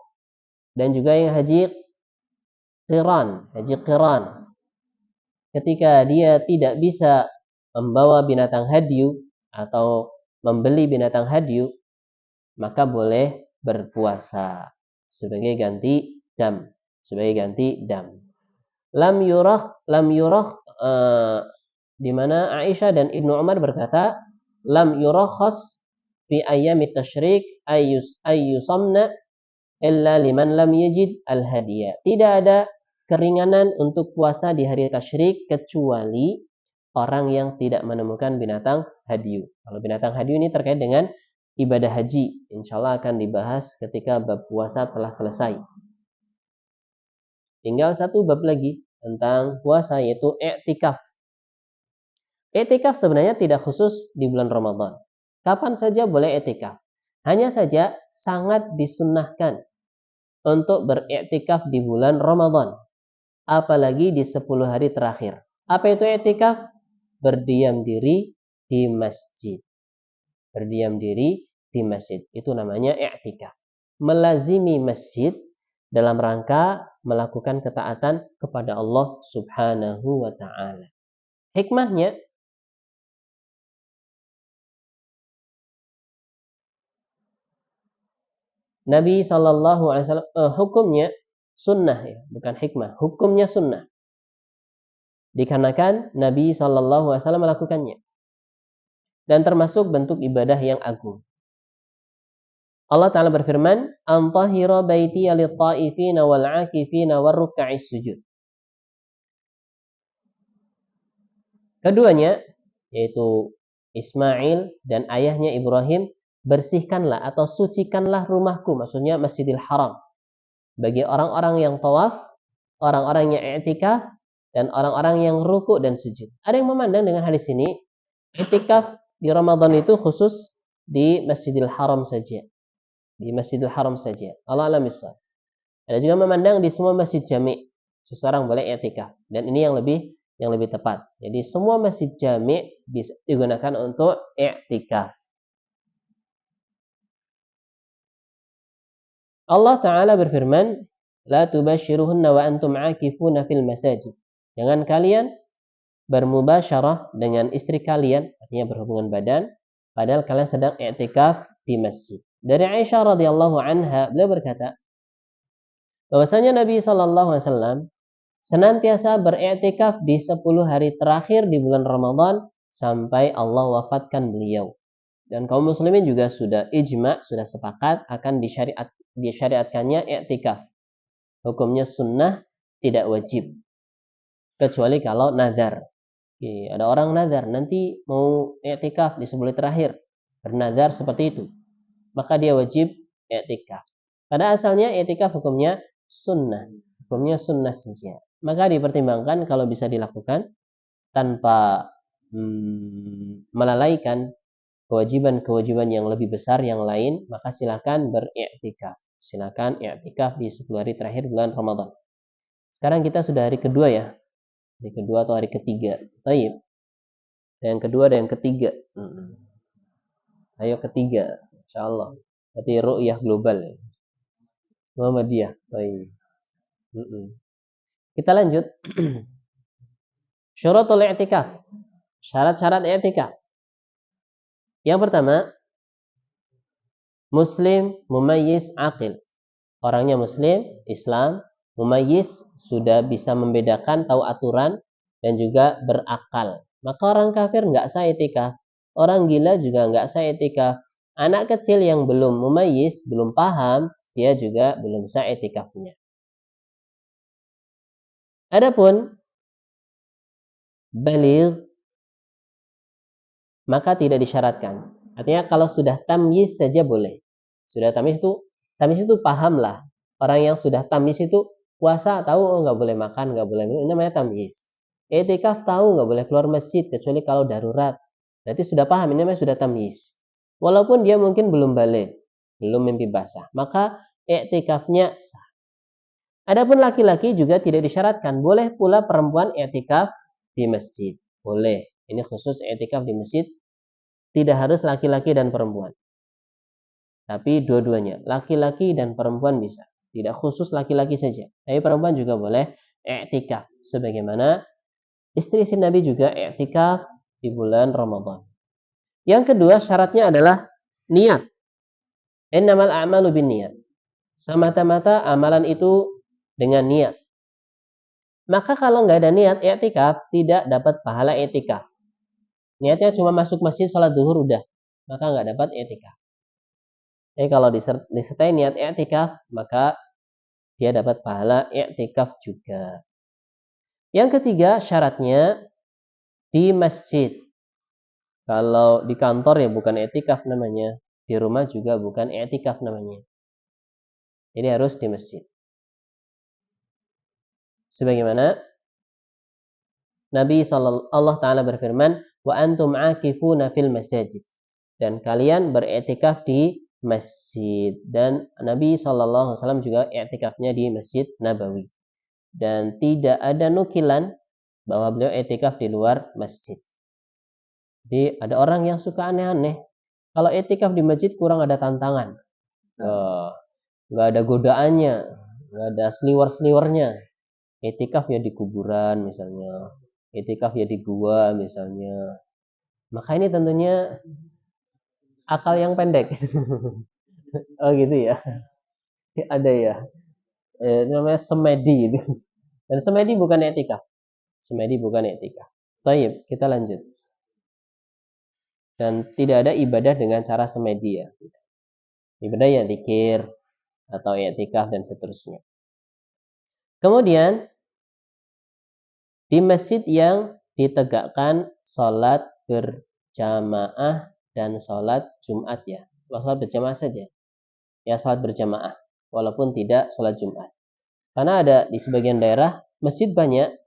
dan juga yang haji qiran. Ketika dia tidak bisa membawa binatang hadyu atau membeli binatang hadyu, maka boleh berpuasa sebagai ganti dam. Lam yurah di mana Aisyah dan Ibnu Umar berkata, lam yurakhas fi ayyamit tasyrik ayyusamna illa liman lam yajid al-hadiyah. Tidak ada keringanan untuk puasa di hari tasyrik kecuali orang yang tidak menemukan binatang hadyu. Kalau binatang hadyu ini terkait dengan ibadah haji. Insya Allah akan dibahas ketika bab puasa telah selesai. Tinggal satu bab lagi tentang puasa, yaitu i'tikaf. I'tikaf sebenarnya tidak khusus di bulan Ramadan. Kapan saja boleh i'tikaf. Hanya saja sangat disunnahkan untuk beriktikaf di bulan Ramadan, apalagi di 10 hari terakhir. Apa itu iktikaf? Berdiam diri di masjid. Itu namanya iktikaf. Melazimi masjid dalam rangka melakukan ketaatan kepada Allah Subhanahu wa taala. Hikmahnya, Nabi SAW, hukumnya sunnah ya, bukan hikmah. Hukumnya sunnah. Dikarenakan Nabi SAW melakukannya. Dan termasuk bentuk ibadah yang agung. Allah Ta'ala berfirman, Antahira baiti lit-ta'ifina wal-'akifina war-ruk'is sujud. Keduanya, yaitu Ismail dan ayahnya Ibrahim, bersihkanlah atau sucikanlah rumahku, maksudnya Masjidil Haram, bagi orang-orang yang tawaf, orang-orang yang i'tikaf, dan orang-orang yang ruku' dan sujud. Ada yang memandang dengan hadis ini, i'tikaf di Ramadan itu khusus di Masjidil Haram saja. Allah a'lam bishawab. Ada juga memandang di semua masjid jami' seseorang boleh i'tikaf, dan ini yang lebih tepat. Jadi semua masjid jami' bisa digunakan untuk i'tikaf. Allah Ta'ala berfirman, La tubashiruhunna wa antum akifuna fil masajid. Jangan kalian bermubasyarah dengan istri kalian, artinya berhubungan badan, padahal kalian sedang i'tikaf di masjid. Dari Aisyah radhiyallahu anha, beliau berkata, bahwasanya Nabi SAW senantiasa beriktikaf di 10 hari terakhir di bulan Ramadan sampai Allah wafatkan beliau. Dan kaum muslimin juga sudah ijma, sudah sepakat akan disyariatkannya iktikaf. Hukumnya sunnah, tidak wajib. Kecuali kalau nazar. Ada orang nazar, nanti mau iktikaf di 10 hari terakhir. Bernazar seperti itu. Maka dia wajib iktikaf. Pada asalnya iktikaf hukumnya sunnah. Hukumnya sunnah saja. Maka dipertimbangkan kalau bisa dilakukan tanpa melalaikan kewajiban-kewajiban yang lebih besar yang lain, maka silakan beriktikaf. Silakan iktikaf di 10 hari terakhir bulan Ramadan. Sekarang kita sudah hari kedua ya. Hari kedua atau hari ketiga. Baik. Yang kedua dan yang ketiga. Ayo ketiga, insyaallah. Berarti ru'yah global. Muhammadiyah. Baik. Kita lanjut. Syurutul i'tikaf. Syarat-syarat i'tikaf. Yang pertama, muslim mumayyiz aqil. Orangnya muslim, Islam, mumayyiz, sudah bisa membedakan, tahu aturan dan juga berakal. Maka orang kafir nggak sah i'tikaf. Orang gila juga nggak sah i'tikaf. Anak kecil yang belum mumayyiz, belum paham, dia juga belum sah i'tikafnya. Adapun baligh maka tidak disyaratkan. Artinya kalau sudah tamyiz saja boleh. Sudah tamyiz itu pahamlah. Orang yang sudah tamyiz itu puasa tahu nggak boleh makan, nggak boleh minum, ini namanya tamyiz. I'tikaf tahu nggak boleh keluar masjid kecuali kalau darurat. Berarti sudah paham, ini namanya sudah tamyiz. Walaupun dia mungkin belum balik, belum mimpi basah, maka i'tikafnya sah. Adapun laki-laki juga tidak disyaratkan. Boleh pula perempuan i'tikaf di masjid. Boleh. Ini khusus i'tikaf di masjid. Tidak harus laki-laki dan perempuan. Tapi dua-duanya. Laki-laki dan perempuan bisa. Tidak khusus laki-laki saja. Tapi perempuan juga boleh i'tikaf. Sebagaimana istri Nabi juga i'tikaf di bulan Ramadan. Yang kedua syaratnya adalah niat. Innamal a'malu binniyat. Semata-mata amalan itu dengan niat. Maka kalau nggak ada niat i'tikaf, tidak dapat pahala i'tikaf. Niatnya cuma masuk masjid sholat zuhur udah, maka nggak dapat i'tikaf. Jadi kalau disertai niat i'tikaf, maka dia dapat pahala i'tikaf juga. Yang ketiga syaratnya di masjid. Kalau di kantor ya bukan i'tikaf namanya, di rumah juga bukan i'tikaf namanya. Jadi harus di masjid. Sebagaimana Nabi Allah Ta'ala berfirman, wa antum akifuna fil masjid. Dan kalian beriktikaf di masjid. Dan Nabi SAW juga iktikafnya di Masjid Nabawi. Dan tidak ada nukilan bahwa beliau iktikaf di luar masjid. Jadi ada orang yang suka aneh-aneh. Kalau iktikaf di masjid kurang ada tantangan. Nggak ada godaannya. Nggak ada seliwer-seliwernya. Iktikaf ya di kuburan misalnya. Iktikaf ya di gua misalnya. Maka ini tentunya akal yang pendek. Oh gitu ya. Ada ya. Namanya semedi itu. Dan semedi bukan etika. Semedi bukan etika. Baik, kita lanjut. Dan tidak ada ibadah dengan cara semedi ya. Ibadah ya zikir atau i'tikaf dan seterusnya. Kemudian di masjid yang ditegakkan sholat berjamaah dan sholat Jumat ya. Sholat berjamaah saja. Ya sholat berjamaah. Walaupun tidak sholat Jumat. Karena ada di sebagian daerah masjid banyak.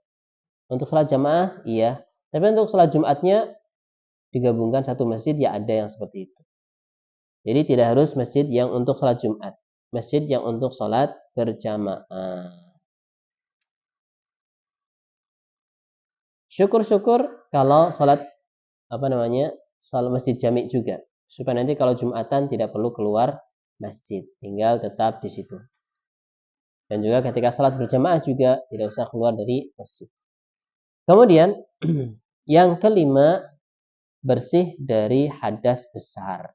Untuk sholat jamaah iya. Tapi untuk sholat Jumatnya digabungkan satu masjid ya ada yang seperti itu. Jadi tidak harus masjid yang untuk sholat Jumat. Masjid yang untuk sholat berjamaah. Syukur-syukur kalau sholat sholat masjid jami' juga. Supaya nanti kalau Jumatan tidak perlu keluar masjid. Tinggal tetap di situ. Dan juga ketika sholat berjamaah juga tidak usah keluar dari masjid. Kemudian yang kelima, bersih dari hadas besar.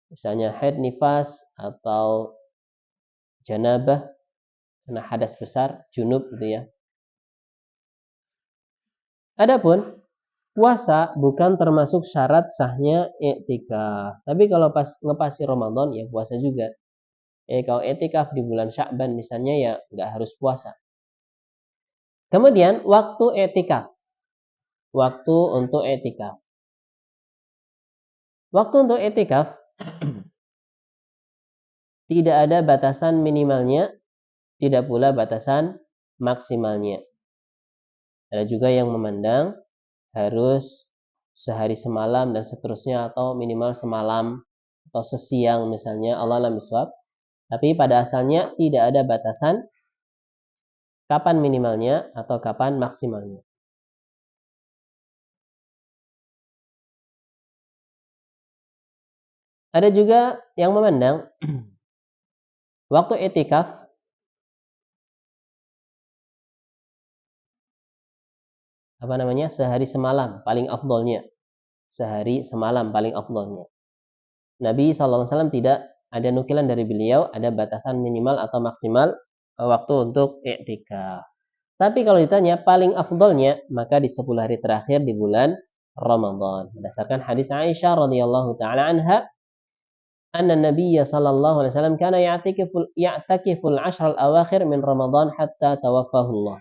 Misalnya haid nifas atau janabah, karena hadas besar, junub gitu ya. Adapun puasa bukan termasuk syarat sahnya i'tikaf. Tapi kalau pas ngepasi Ramadan ya puasa juga. Kalau i'tikaf di bulan Sya'ban misalnya ya nggak harus puasa. Kemudian waktu i'tikaf. Waktu untuk i'tikaf. Waktu untuk i'tikaf tidak ada batasan minimalnya, tidak pula batasan maksimalnya. Ada juga yang memandang harus sehari semalam dan seterusnya atau minimal semalam atau sesiang misalnya, Allah alam bisawab. Tapi pada asalnya tidak ada batasan kapan minimalnya atau kapan maksimalnya. Ada juga yang memandang waktu i'tikaf sehari semalam paling afdolnya. Sehari semalam paling afdolnya. Nabi SAW tidak ada nukilan dari beliau ada batasan minimal atau maksimal waktu untuk i'tikaf. Tapi kalau ditanya paling afdolnya maka di 10 hari terakhir di bulan Ramadan. Berdasarkan hadis Aisyah radhiyallahu taala anha, anna Nabiy sallallahu alaihi wasallam kana ya'takiful 'ashr al-awakhir min Ramadan hatta tawaffahu Allah.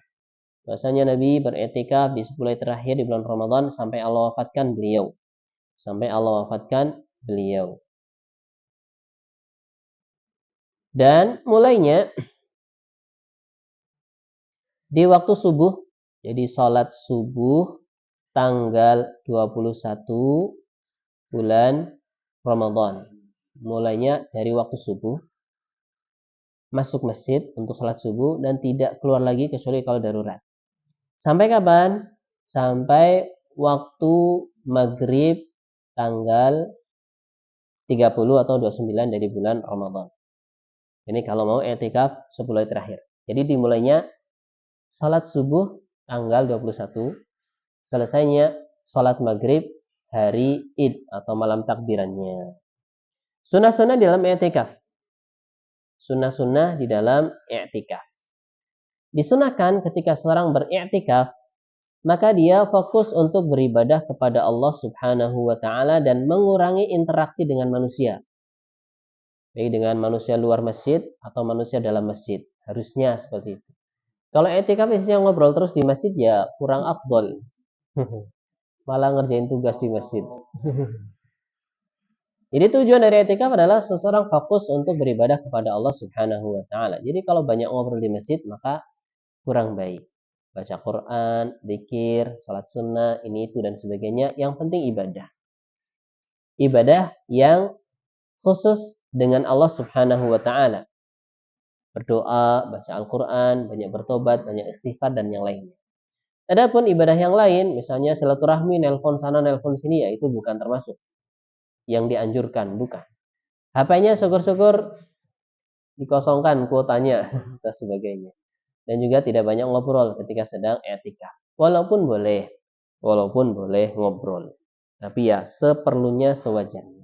Bahasanya Nabi beriktikaf di 10 hari terakhir di bulan Ramadan sampai Allah wafatkan beliau. Sampai Allah wafatkan beliau. Dan mulainya di waktu subuh, jadi sholat subuh tanggal 21 bulan Ramadan. Mulainya dari waktu subuh, masuk masjid untuk sholat subuh dan tidak keluar lagi kecuali kalau darurat. Sampai kapan? Sampai waktu maghrib tanggal 30 atau 29 dari bulan Ramadan. Ini kalau mau i'tikaf 10 hari terakhir. Jadi dimulainya salat subuh tanggal 21, selesainya salat maghrib hari Id atau malam takbirannya. Sunnah-sunnah di dalam i'tikaf. Sunnah-sunnah di dalam i'tikaf. Disunahkan ketika seorang beriktikaf, maka dia fokus untuk beribadah kepada Allah Subhanahu wa taala dan mengurangi interaksi dengan manusia. Baik dengan manusia luar masjid atau manusia dalam masjid. Harusnya seperti itu. Kalau i'tikaf isinya ngobrol terus di masjid ya kurang afdol. Malah ngerjain tugas di masjid. Jadi tujuan dari i'tikaf adalah seseorang fokus untuk beribadah kepada Allah Subhanahu wa taala. Jadi kalau banyak ngobrol di masjid maka kurang baik. Baca Quran, zikir, salat sunnah, ini itu dan sebagainya. Yang penting ibadah. Ibadah yang khusus dengan Allah Subhanahu wa taala. Berdoa, baca Al-Qur'an, banyak bertobat, banyak istighfar dan yang lainnya. Adapun ibadah yang lain, misalnya silaturahmi, nelpon sana, nelpon sini, ya itu bukan termasuk yang dianjurkan, bukan. HP-nya syukur-syukur dikosongkan kuotanya dan sebagainya. Dan juga tidak banyak ngobrol ketika sedang i'tikaf. Walaupun boleh ngobrol. Tapi ya seperlunya sewajarnya.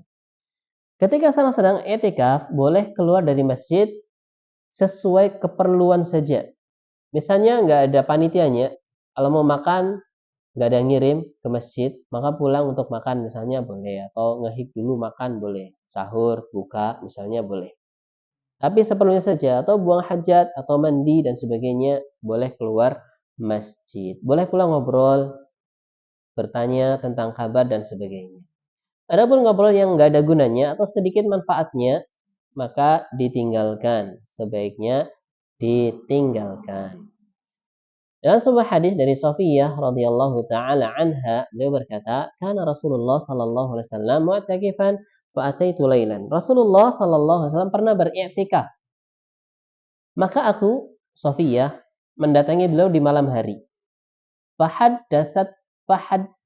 Ketika seorang sedang i'tikaf, boleh keluar dari masjid sesuai keperluan saja. Misalnya nggak ada panitianya, kalau mau makan nggak ada yang ngirim ke masjid, maka pulang untuk makan misalnya boleh, atau ngehik dulu makan boleh, sahur, buka misalnya boleh. Tapi seperlunya saja, atau buang hajat atau mandi dan sebagainya boleh keluar masjid. Boleh pula ngobrol, bertanya tentang kabar dan sebagainya. Adapun ngobrol yang nggak ada gunanya atau sedikit manfaatnya, maka ditinggalkan. Sebaiknya ditinggalkan. Dalam sebuah hadis dari Safiyah radhiyallahu taala anha, beliau berkata, "Kana Rasulullah sallallahu alaihi wasallam mu'takifan fa ataitu lailan." Rasulullah sallallahu alaihi wasallam pernah beriktikaf. Maka aku, Safiyah, mendatangi beliau di malam hari.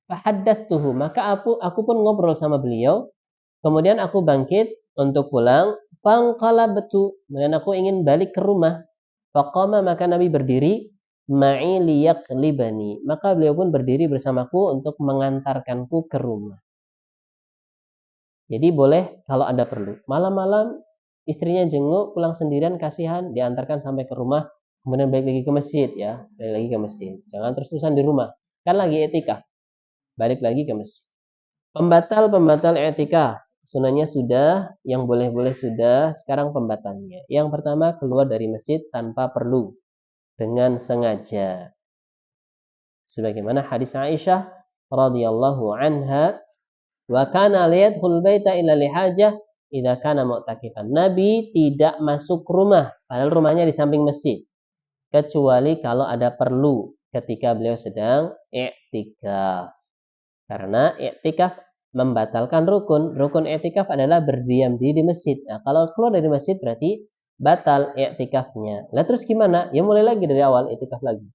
Fahaddastuhu, maka aku pun ngobrol sama beliau. Kemudian aku bangkit untuk pulang. Fanqalabtu, dan aku ingin balik ke rumah. Faqama, maka Nabi berdiri. Ma'i liyaqlibani, maka beliau pun berdiri bersamaku untuk mengantarkanku ke rumah. Jadi boleh kalau ada perlu. Malam-malam istrinya jenguk, pulang sendirian, kasihan, diantarkan sampai ke rumah, kemudian balik lagi ke masjid ya, balik lagi ke masjid. Jangan terus-terusan di rumah. kan lagi i'tikaf, balik lagi ke masjid. Pembatal i'tikaf, sunahnya sudah, yang boleh-boleh sudah, sekarang pembatalnya. Yang pertama, keluar dari masjid tanpa perlu, dengan sengaja. Sebagaimana hadis Aisyah radhiyallahu anha, wa kana liyadkhul baita illa lihajah idza kana mu'takifan. Nabi tidak masuk rumah, padahal rumahnya di samping masjid, kecuali kalau ada perlu ketika beliau sedang i'tikaf. Karena i'tikaf membatalkan rukun. Rukun i'tikaf adalah berdiam diri di masjid. Nah, kalau keluar dari masjid berarti batal i'tikafnya. Lah terus gimana? Ya mulai lagi dari awal i'tikaf lagi.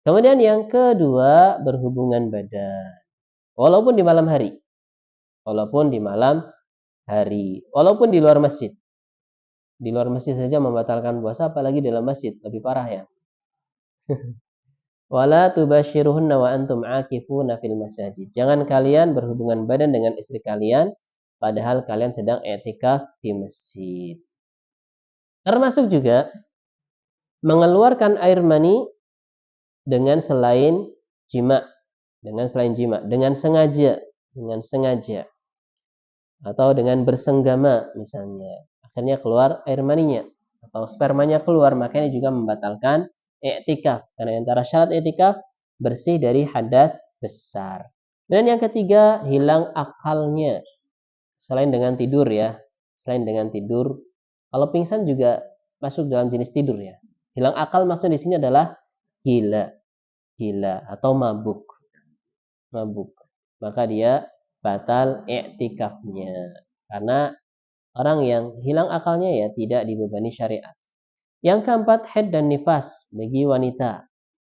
Kemudian yang kedua, berhubungan badan. Walaupun di malam hari. Walaupun di malam hari. Walaupun di luar masjid. Di luar masjid saja membatalkan puasa, apalagi dalam masjid. Lebih parah ya. Wala tubashiruhunna wa antum aakifuna fil masajid. Jangan kalian berhubungan badan dengan istri kalian padahal kalian sedang i'tikaf di masjid. Termasuk juga mengeluarkan air mani dengan selain jima, dengan sengaja, atau dengan bersenggama misalnya. Akhirnya keluar air maninya atau spermanya keluar, makanya juga membatalkan i'tikaf. Karena antara syarat i'tikaf bersih dari hadas besar. Dan yang ketiga, hilang akalnya. Selain dengan tidur ya. Selain dengan tidur, kalau pingsan juga masuk dalam jenis tidur ya. Hilang akal maksudnya di sini adalah gila atau mabuk. Maka dia batal i'tikafnya. Karena orang yang hilang akalnya ya tidak dibebani syariat. Yang keempat, haid dan nifas bagi wanita,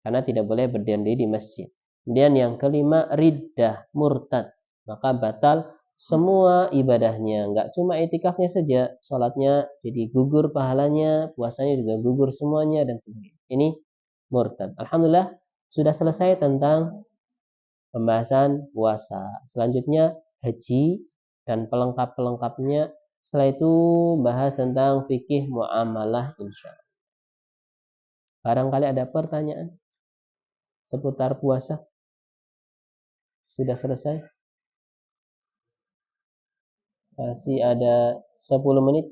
karena tidak boleh berdiam diri di masjid. Kemudian yang kelima, riddah, murtad, maka batal semua ibadahnya. Enggak cuma i'tikafnya saja, sholatnya jadi gugur pahalanya, puasanya juga gugur semuanya dan sebagainya. Ini murtad. Alhamdulillah sudah selesai tentang pembahasan puasa. Selanjutnya haji dan pelengkap-pelengkapnya. Setelah itu bahas tentang fikih muamalah insyaallah. Barangkali ada pertanyaan seputar puasa? Sudah selesai? Masih ada 10 menit.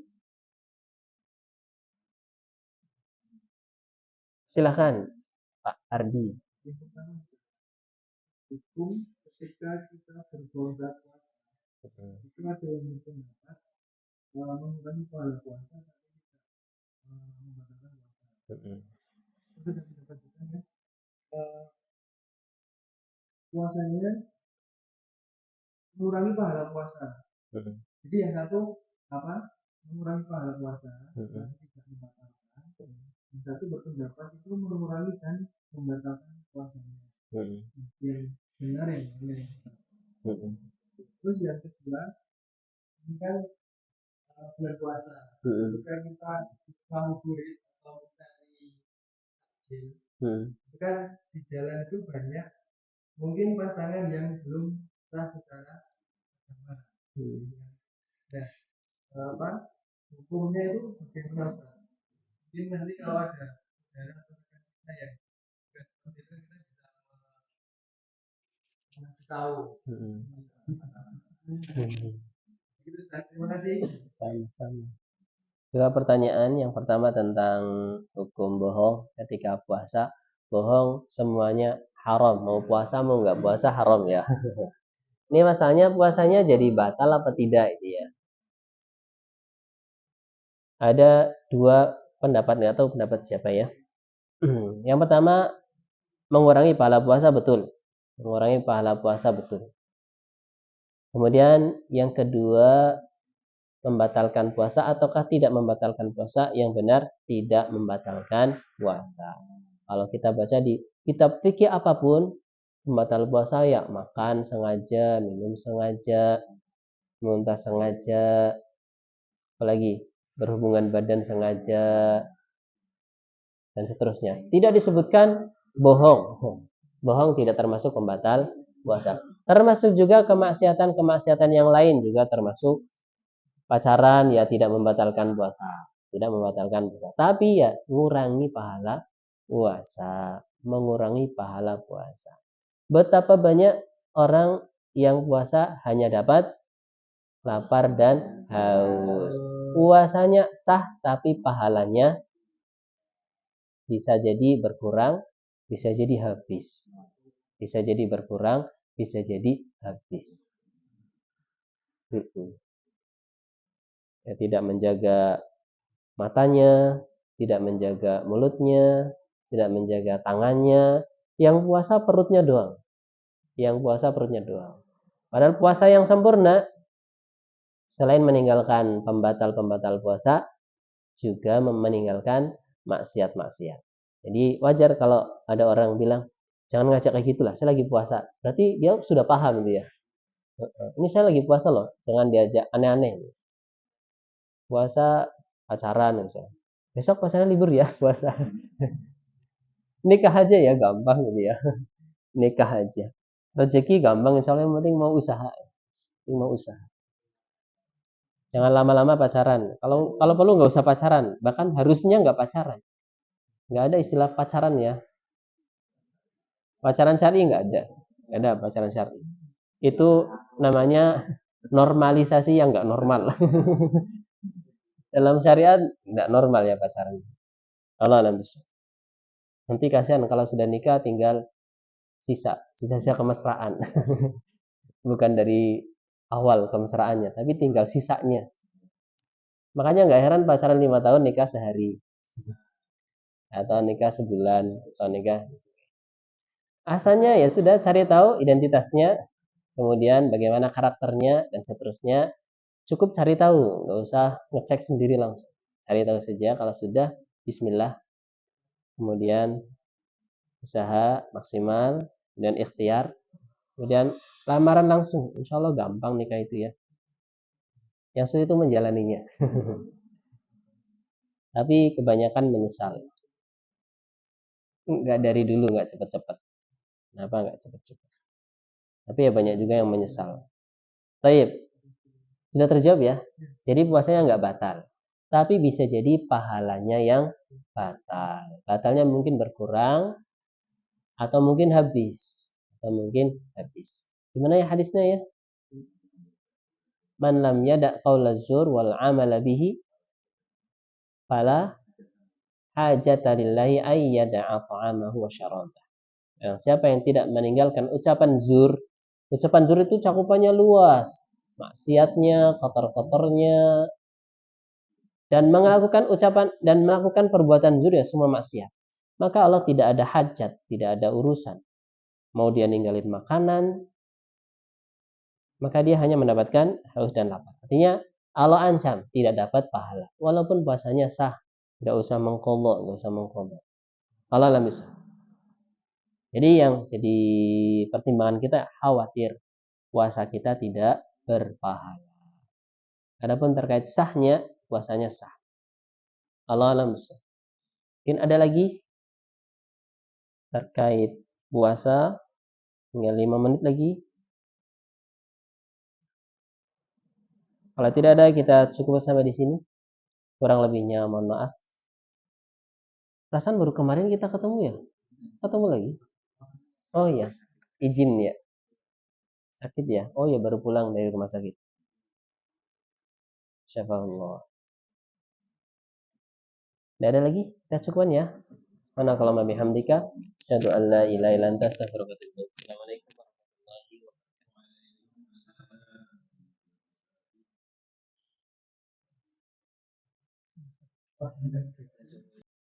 Silakan Pak Ardi. Hukum ketika kita berbuat itu ada yang berpendapat mengurangi pahala puasa tapi tidak membatalkan puasa. Itu sudah kita katakan ya. Puasanya mengurangi pahala puasa. Jadi yang satu mengurangi pahala puasa, tidak membatalkan. Yang satu berpendapat itu mengurangi dan membatalkan puasanya. Yang benar yang mana? Terus yang kedua, ini kan bulan puasa. Ketika kita ngabuburit atau mencari takjil, itu kan di jalan itu banyak mungkin pasangan yang belum sah secara agama. Nah, hukumnya itu bagaimana? Mungkin nanti kalau ada saudara atau rekan kita yang sudah seperti itu, kita bisa mengasih tahu. Terima kasih. Sama-sama. Juga pertanyaan yang pertama tentang hukum bohong ketika puasa. Bohong semuanya haram, mau puasa mau nggak puasa haram ya. Ini masalahnya puasanya jadi batal apa tidak itu ya. Ada dua pendapat, nggak tahu pendapat siapa ya. Yang pertama, mengurangi pahala puasa betul. Mengurangi pahala puasa betul. Kemudian yang kedua, membatalkan puasa ataukah tidak membatalkan puasa. Yang benar tidak membatalkan puasa. Kalau kita baca di kitab fikih apapun, pembatal puasa ya makan sengaja, minum sengaja, muntah sengaja, apalagi berhubungan badan sengaja, dan seterusnya. Tidak disebutkan bohong. Bohong tidak termasuk pembatal puasa. Termasuk juga kemaksiatan yang lain juga termasuk. Pacaran ya tidak membatalkan puasa. Tidak membatalkan puasa. Tapi ya ngurangi pahala puasa. mengurangi pahala puasa. Betapa banyak orang yang puasa hanya dapat lapar dan haus. Puasanya sah tapi pahalanya bisa jadi berkurang, bisa jadi habis. Bisa jadi berkurang, bisa jadi habis. Ya, tidak menjaga matanya, tidak menjaga mulutnya, tidak menjaga tangannya. Yang puasa perutnya doang. Yang puasa perutnya doang. Padahal puasa yang sempurna, selain meninggalkan pembatal-pembatal puasa, juga meninggalkan maksiat-maksiat. Jadi wajar kalau ada orang bilang, jangan ngajak kayak gitulah, saya lagi puasa. Berarti dia sudah paham gitu ya. Ini saya lagi puasa loh, jangan diajak aneh-aneh. Puasa pacaran misalnya. Besok puasanya libur ya, puasa. Nikah aja ya gampang gitu ya. Nikah aja. Rezeki gampang, insya Allah yang penting mau usaha. Mau usaha. Jangan lama-lama pacaran. Kalau perlu nggak usah pacaran. Bahkan harusnya nggak pacaran. Nggak ada istilah pacaran ya. Pacaran syar'i nggak ada. Nggak ada pacaran syar'i. Itu namanya normalisasi yang nggak normal. Dalam syariat nggak normal ya pacaran. Allah alam bisa. Nanti kasihan kalau sudah nikah tinggal sisa kemesraan. Bukan dari awal kemesraannya, tapi tinggal sisanya. Makanya nggak heran pacaran 5 tahun nikah sehari. Atau nikah sebulan, atau nikah. Asalnya ya sudah cari tahu identitasnya, kemudian bagaimana karakternya, dan seterusnya. Cukup cari tahu, nggak usah ngecek sendiri langsung. Cari tahu saja, kalau sudah, bismillah. Kemudian usaha maksimal, dan ikhtiar. Kemudian lamaran langsung, insya Allah gampang nikah itu ya. Yang sulit itu menjalaninya. Tapi kebanyakan menyesal. Nggak dari dulu, nggak cepet-cepet. Kenapa nggak cepet-cepet? Tapi ya banyak juga yang menyesal. Baik, sudah terjawab ya. Jadi puasanya nggak batal. Tapi bisa jadi pahalanya yang batal. Batalnya mungkin berkurang, atau mungkin habis. Atau mungkin habis. Gimana ya hadisnya ya? Man lam yada' qawla zur wal amala bihi fala hajata lillahi ay yada'a ta'amahu wa syarabah. Siapa yang tidak meninggalkan ucapan zur itu cakupannya luas, maksiatnya, kotor-kotornya, dan melakukan perbuatan zur ya semua maksiat. Maka Allah tidak ada hajat, tidak ada urusan. Mau dia ninggalin makanan, maka dia hanya mendapatkan haus dan lapar. Artinya Allah ancam tidak dapat pahala, walaupun puasanya sah, nggak usah mengqadha. Allah alam bisa. Jadi yang jadi pertimbangan kita khawatir puasa kita tidak berpahala. Adapun terkait sahnya, puasanya sah. Allah alam bisa. Mungkin ada lagi terkait puasa, tinggal 5 menit lagi. Kalau tidak ada, kita cukup sampai di sini. Kurang lebihnya mohon maaf. Perasaan baru kemarin kita ketemu ya? Ketemu lagi? Oh iya, izin ya. Sakit ya? Oh ya, baru pulang dari rumah sakit. Insyaallah. Tidak ada lagi? Kita cukupan ya. Mana kalau bihamdika, asyhadu an la ilaha illa anta astaghfiruka wa atubu ilaik. Assalamualaikum warahmatullahi wabarakatuh.